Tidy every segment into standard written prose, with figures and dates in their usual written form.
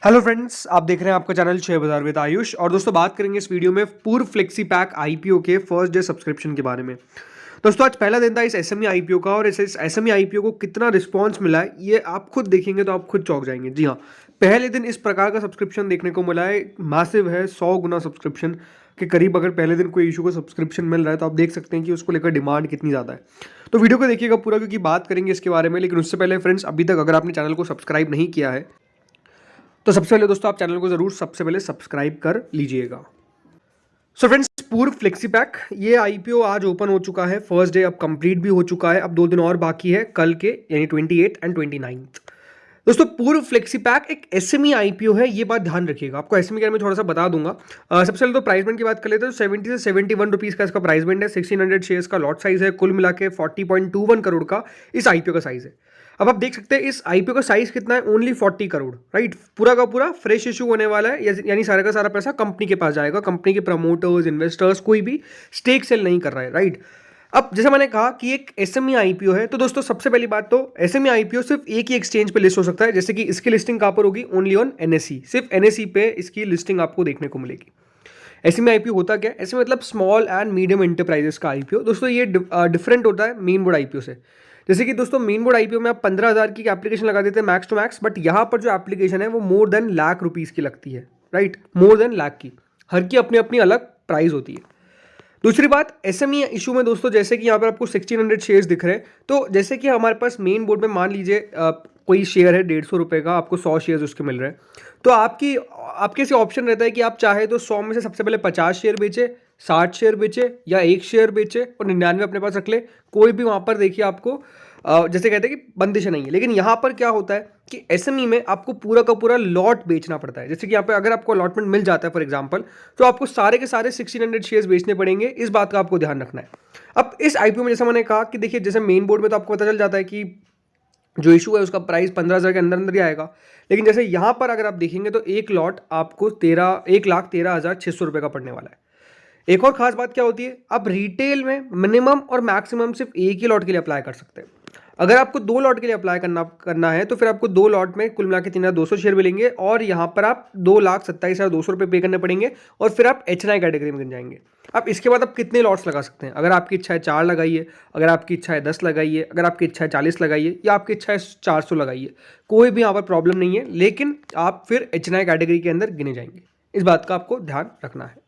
Hello friends, आप देख रहे हैं आपका चैनल शेयर बाजार विद आयुष। और दोस्तों बात करेंगे इस वीडियो में पूर्व फ्लेक्सी पैक आईपीओ के फर्स्ट डे सब्सक्रिप्शन के बारे में। दोस्तों आज पहला दिन था इस एसएमई आईपीओ का, और इस एसएमई आईपीओ को कितना रिस्पांस मिला है ये आप खुद देखेंगे तो आप खुद चौंक जाएंगे। जी हाँ, पहले दिन इस प्रकार का सब्सक्रिप्शन देखने को मिला है, मैसिव है, 100 गुना सब्सक्रिप्शन के करीब। अगर पहले दिन कोई इशू को सब्सक्रिप्शन मिल रहा है तो आप देख सकते हैं कि उसको लेकर डिमांड कितनी ज़्यादा है। तो वीडियो को देखिएगा पूरा, क्योंकि बात करेंगे इसके बारे में। लेकिन उससे पहले फ्रेंड्स, अभी तक अगर आपने चैनल को सब्सक्राइब नहीं किया है तो सबसे पहले दोस्तों आप चैनल को जरूर सबसे पहले सब्सक्राइब कर लीजिएगा। सो फ्रेंड्स, पूर्व फ्लेक्सी पैक ये आईपीओ आज ओपन हो चुका है, फर्स्ट डे अब कंप्लीट भी हो चुका है। अब 2 दिन और बाकी है, कल के यानी 28 एंड 29। दोस्तों पूर्व फ्लेक्सी पैक एक एसएमई आईपीओ है, ये बात ध्यान रखिएगा। आपको एसएमई के बारे में थोड़ा सा बता दूंगा। सबसे पहले तो प्राइस बैंड की बात कर लेते हैं। तो 70 से 71 रुपीज़ का इसका प्राइस बैंड है। 1600 शेयर्स का लॉट साइज है। कुल मिला के 40.21 करोड़ का इस आईपीओ का साइज है। अब आप देख सकते हैं इस आईपीओ का साइज कितना है, ओनली 40 करोड़, राइट। पूरा का पूरा फ्रेश इशू होने वाला है, यानी सारा का सारा पैसा कंपनी के पास जाएगा। कंपनी के प्रमोटर्स, इन्वेस्टर्स कोई भी स्टेक सेल नहीं कर रहा है, राइट। अब जैसे मैंने कहा कि एक एसएमई आईपीओ है, तो दोस्तों सबसे पहली बात तो एसएमई आईपीओ सिर्फ एक ही एक्सचेंज पे लिस्ट हो सकता है। जैसे कि इसकी लिस्टिंग कहां पर होगी, ओनली ऑन एनएसई। सिर्फ एनएसई पे इसकी लिस्टिंग आपको देखने को मिलेगी। एसएमई आईपीओ होता क्या है, ऐसे मतलब स्मॉल एंड मीडियम एंटरप्राइजेस का आईपीओ। दोस्तों ये डिफरेंट होता है मेन बोर्ड आईपीओ से। जैसे कि दोस्तों मेन बोर्ड आईपीओ में आप 15,000 की एप्लीकेशन लगा देते हैं मैक्स टू मैक्स, बट यहाँ पर जो एप्लीकेशन है वो मोर देन लाख रुपीज़ की लगती है, राइट। मोर देन लाख की, हर की अपनी अपनी अलग प्राइस होती है। दूसरी बात, एसएमई इशू में दोस्तों, जैसे कि यहाँ पर आपको 1600 शेयर्स दिख रहे हैं, तो जैसे कि हमारे पास मेन बोर्ड में मान लीजिए कोई शेयर है 150 रुपये का, आपको 100 शेयर्स उसके मिल रहे हैं, तो आपके से ऑप्शन रहता है कि आप चाहे तो 100 में से सबसे पहले 50 शेयर बेचे, 60 शेयर बेचे, या 1 शेयर बेचे और 99 अपने पास रख ले। कोई भी वहाँ पर देखिए आपको जैसे कहते हैं कि बंदिश नहीं है। लेकिन यहाँ पर क्या होता है कि एसएमई में आपको पूरा का पूरा लॉट बेचना पड़ता है। जैसे कि यहाँ पे अगर आपको अलॉटमेंट मिल जाता है फॉर एग्जांपल, तो आपको सारे के सारे 1600 शेयर्स बेचने पड़ेंगे। इस बात का आपको ध्यान रखना है। अब इस आईपीओ में जैसा मैंने कहा कि देखिए, जैसे मेन बोर्ड में तो आपको पता चल जाता है कि जो इशू है उसका प्राइस 15,000 के अंदर अंदर ही आएगा। लेकिन जैसे यहाँ पर अगर आप देखेंगे तो एक लॉट आपको 1,13,600 रुपये का पड़ने वाला है। एक और खास बात क्या होती है, आप रिटेल में मिनिमम और मैक्सिमम सिर्फ एक ही लॉट के लिए अप्लाई कर सकते हैं। अगर आपको 2 लॉट के लिए अप्लाई करना है तो फिर आपको 2 लॉट में कुल मिला के 3,200 शेयर मिलेंगे, और यहाँ पर आप 2,27,200 रुपये पे करने पड़ेंगे, और फिर आप एचएनआई कैटेगरी में गिन जाएंगे। अब इसके बाद आप कितने लॉट्स लगा सकते हैं, अगर आपकी इच्छा है 4 लगाइए, अगर आपकी इच्छा है 10 लगाइए, अगर आपकी इच्छा है 40 लगाइए, या आपकी इच्छा है 400 लगाइए, कोई भी यहाँ पर प्रॉब्लम नहीं है। लेकिन आप फिर एचएनआई कैटेगरी के अंदर गिने जाएंगे, इस बात का आपको ध्यान रखना है।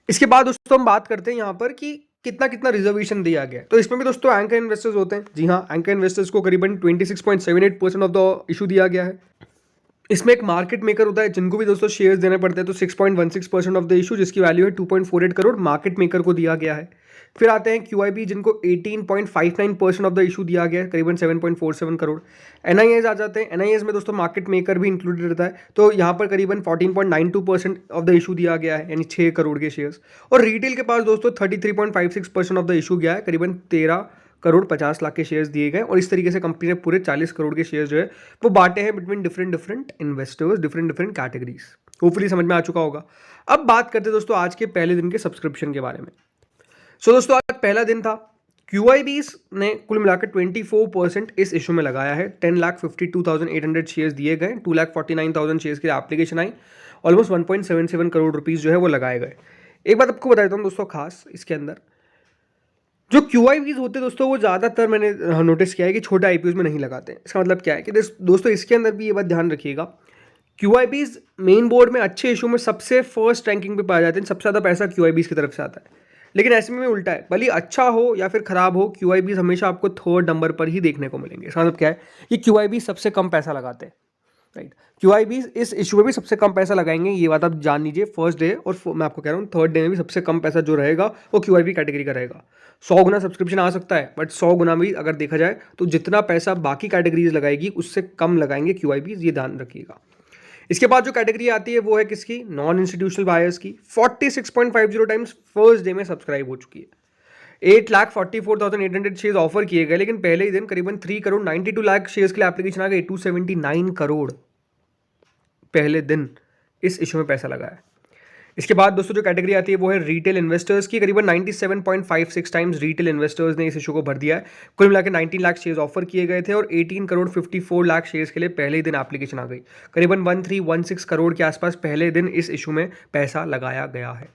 इसके बाद दोस्तों हम बात करते हैं यहाँ पर कि कितना कितना रिजर्वेशन दिया गया है। तो इसमें भी दोस्तों एंकर इन्वेस्टर्स होते हैं। जी हाँ, एंकर इन्वेस्टर्स को करीबन 26.78% ऑफ द इशू दिया गया है। इसमें एक मार्केट मेकर होता है, जिनको भी दोस्तों शेयर्स देने पड़ते हैं। तो 6.16% ऑफ द इशू, जिसकी वैल्यू है 2.48 करोड़, मार्केट मेकर को दिया गया है। फिर आते हैं क्यूआईबी, जिनको 18.59% ऑफ द इशू दिया गया है, करीबन 7.47 करोड़। एनआईएस आ जाते हैं। एनआईएस में दोस्तों मार्केट मेकर भी इंक्लूडेड रहता है, तो यहाँ पर करीबन 14.92% ऑफ द इशू दिया गया है, यानी 6 करोड़ के शेयर्स। और रिटेल के पास दोस्तों 33.56% ऑफ द इशू गया है, करीबन 13 करोड़ 50 लाख के शेयर्स दिए गए। और इस तरीके से कंपनी ने पूरे 40 करोड़ के शेयर्स जो है वो बांटे हैं between different investors, different categories. Hopefully समझ में आ चुका होगा। अब बात करते हैं दोस्तों आज के पहले दिन के सब्सक्रिप्शन के बारे में। सो दोस्तों आज पहला दिन था। क्यूआईबीज ने कुल मिलाकर 24% इस इशू में लगाया है। 10,52,800 शेयर्स दिए गए, 2,49,000 शेयर्स की एप्लीकेशन आई, ऑलमोस्ट 1.77 करोड़ रुपीज़ जो है वो लगाए गए। एक बात आपको बता देता हूँ दोस्तों खास, इसके अंदर जो क्यूआईबीज होते हैं दोस्तों, वो ज़्यादातर मैंने नोटिस किया है कि छोटे आईपीओज में नहीं लगाते हैं। इसका मतलब क्या है कि दोस्तों इसके अंदर भी ये बात ध्यान रखिएगा, क्यूआईबीज मेन बोर्ड में अच्छे इशू में सबसे फर्स्ट रैंकिंग पे पाए जाते हैं। सबसे ज़्यादा पैसा क्यूआईबीज की तरफ से आता है। लेकिन ऐसे में उल्टा है, भले अच्छा हो या फिर खराब हो, क्यूआईबीज हमेशा आपको थर्ड नंबर पर ही देखने को मिलेंगे। इसका मतलब क्या है कि क्यूआईबीज सबसे कम पैसा लगाते हैं, राइट। क्यूआईबीज इस इशू में भी सबसे कम पैसा लगाएंगे, ये बात आप जान लीजिए। फर्स्ट डे और मैं आपको कह रहा हूँ थर्ड डे में भी सबसे कम पैसा जो रहेगा वो क्यूआईबी कैटेगरी का रहेगा। 100 गुना सब्सक्रिप्शन आ सकता है, बट 100 गुना भी अगर देखा जाए तो जितना पैसा बाकी कैटेगरीज लगाएगी उससे कम लगाएंगे क्यूआईबीज, ये ध्यान रखिएगा। इसके बाद जो कैटेगरी आती है वो है किसकी, नॉन इंस्टीट्यूशनल बायर्स की। 46.50 टाइम्स फर्स्ट डे में सब्सक्राइब हो चुकी है। 8,44,800 शेयर्स ऑफर किए गए, लेकिन पहले ही दिन करीबन 3 करोड़ 92 लाख शेयर्स के लिए एप्लीकेशन आ गई। 279 करोड़ पहले दिन इस इशू में पैसा लगा है। इसके बाद दोस्तों जो कैटेगरी आती है वो है रिटेल इन्वेस्टर्स की। करीबन 97.56 टाइम्स रिटेल इन्वेस्टर्स ने इस इशू को भर दिया है। कुल मिलाकर 19 लाख शेयर्स ऑफर किए गए थे और 18 करोड़ 54 लाख शेयर्स के लिए पहले ही दिन एप्लीकेशन आ गई। करीबन 1316 करोड़ के आसपास पहले दिन इस इशू में पैसा लगाया गया है।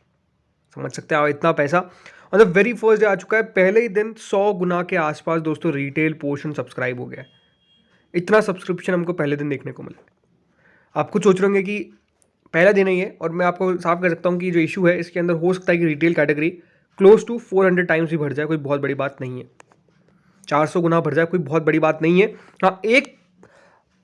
समझ सकते हैं आप, इतना पैसा मतलब वेरी फर्स्ट डे आ चुका है, पहले ही दिन 100 गुना के आसपास दोस्तों रिटेल पोर्शन सब्सक्राइब हो गया है। इतना सब्सक्रिप्शन हमको पहले दिन देखने को मिला। आप कुछ सोच रहे होंगे कि पहला दिन ही है, और मैं आपको साफ कर सकता हूँ कि जो इशू है इसके अंदर हो सकता है कि retail category close to 400 times भी भर जाए, कोई बहुत बड़ी बात नहीं है। 400 गुना भर जाए कोई बहुत बड़ी बात नहीं है। हाँ, एक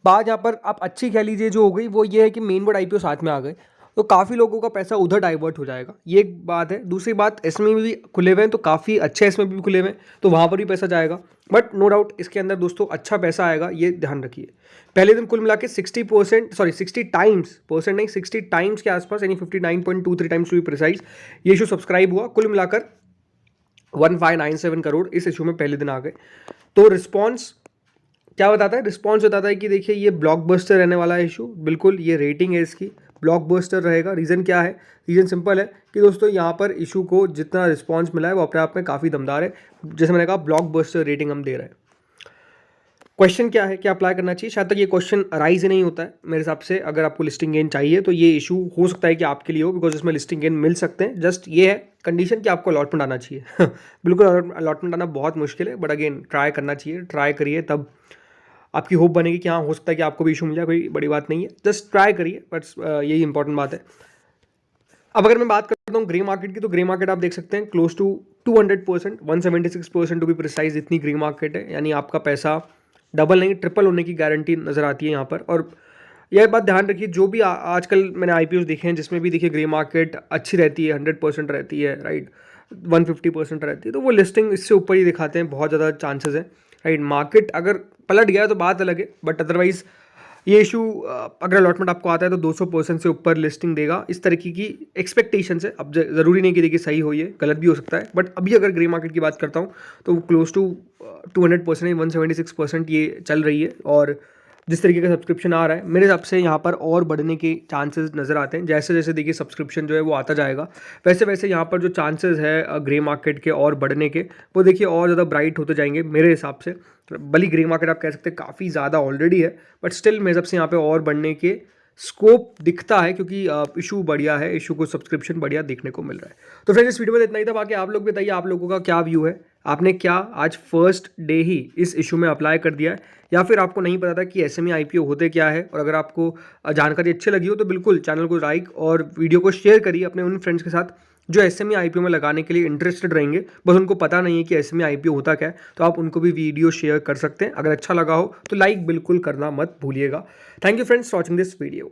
बात यहाँ पर आप अच्छी कह लीजिए जो हो गई वो ये है कि मेन बोर्ड आईपीओ साथ में आ गए, तो काफ़ी लोगों का पैसा उधर डाइवर्ट हो जाएगा, ये एक बात है। दूसरी बात, एसएमई भी खुले हुए हैं, तो काफ़ी अच्छे एसएमई भी खुले हुए हैं, तो वहाँ पर भी पैसा जाएगा। बट नो डाउट इसके अंदर दोस्तों अच्छा पैसा आएगा, ये ध्यान रखिए। पहले दिन कुल मिला के 60 टाइम्स, परसेंट नहीं 60 टाइम्स के आसपास, यानी 59.23 टाइम्स टू बी प्रिसाइज, ये इशू सब्सक्राइब हुआ। कुल मिलाकर 1597 करोड़ इस इशू में पहले दिन आ गए। तो रिस्पॉन्स क्या बताता है? रिस्पॉन्स बताता है कि देखिए ये ब्लॉकबस्टर रहने वाला है इशू, बिल्कुल ये रेटिंग है इसकी, ब्लॉकबस्टर रहेगा। रीज़न क्या है? रीज़न सिंपल है कि दोस्तों यहाँ पर इशू को जितना रिस्पॉन्स मिला है वो अपने आप में काफ़ी दमदार है। जैसे मैंने कहा, ब्लॉकबस्टर रेटिंग हम दे रहे हैं। क्वेश्चन क्या है, क्या अप्लाई करना चाहिए? शायद तक ये क्वेश्चन राइज ही नहीं होता है मेरे हिसाब से। अगर आपको लिस्टिंग गेन चाहिए तो ये इशू हो सकता है कि आपके लिए हो, बिकॉज इसमें लिस्टिंग गेन मिल सकते हैं। जस्ट ये है कंडीशन कि आपको अलॉटमेंट आना चाहिए। बिल्कुल अलॉटमेंट आना बहुत मुश्किल है, बट अगेन ट्राई करना चाहिए। ट्राई करिए, तब आपकी होप बनेगी कि हाँ हो सकता है कि आपको भी इशू मिल जाए, कोई बड़ी बात नहीं है, जस्ट ट्राई करिए। बट यही इंपॉर्टेंट बात है। अब अगर मैं बात करता हूँ ग्रे मार्केट की, तो ग्रे मार्केट आप देख सकते हैं close to 200%, 176% to be precise, इतनी ग्रे मार्केट है। यानी आपका पैसा डबल नहीं ट्रिपल होने की गारंटी नज़र आती है यहाँ पर। और यह बात ध्यान रखिए, जो भी आजकल मैंने आईपीओ देखे हैं जिसमें भी देखिए ग्रे मार्केट अच्छी रहती है, 100% रहती है, राइट, 150% रहती है, तो वो लिस्टिंग इससे ऊपर ही दिखाते हैं, बहुत ज़्यादा चांसेस है, राइट। मार्केट अगर पलट गया तो बात अलग है, बट अदरवाइज ये इशू अगर अलॉटमेंट आपको आता है तो 200% से ऊपर लिस्टिंग देगा, इस तरीके की एक्सपेक्टेशन है। अब ज़रूरी नहीं कि देखिए सही हो, ये गलत भी हो सकता है। बट अभी अगर ग्रे मार्केट की बात करता हूँ तो क्लोज टू 200%, 176% ये चल रही है। और जिस तरीके का सब्सक्रिप्शन आ रहा है मेरे हिसाब से यहाँ पर और बढ़ने के चांसेस नज़र आते हैं। जैसे जैसे देखिए सब्सक्रिप्शन जो है वो आता जाएगा, वैसे वैसे यहाँ पर जो चांसेस है ग्रे मार्केट के और बढ़ने के, वो देखिए और ज़्यादा ब्राइट होते जाएंगे मेरे हिसाब से। भली ग्रे मार्केट आप कह सकते हैं काफ़ी ज़्यादा ऑलरेडी है, बट स्टिल मेरे हिसाब से यहाँ पे और बढ़ने के स्कोप दिखता है, क्योंकि इशू बढ़िया है, इशू को सब्सक्रिप्शन बढ़िया देखने को मिल रहा है। तो फ्रेंड्स, इस वीडियो में इतना ही था। बाकी आप लोग बताइए, आप लोगों का क्या व्यू है? आपने क्या आज फर्स्ट डे ही इस इशू में अप्लाई कर दिया है, या फिर आपको नहीं पता था कि एसएमई आईपीओ होते क्या है? और अगर आपको जानकारी अच्छी लगी हो तो बिल्कुल चैनल को लाइक और वीडियो को शेयर करिए अपने उन फ्रेंड्स के साथ जो एसएमई आईपीओ में लगाने के लिए इंटरेस्टेड रहेंगे, बस उनको पता नहीं है कि एसएमई आईपीओ होता क्या है। तो आप उनको भी वीडियो शेयर कर सकते हैं। अगर अच्छा लगा हो तो लाइक बिल्कुल करना मत भूलिएगा। Thank you friends for watching this video.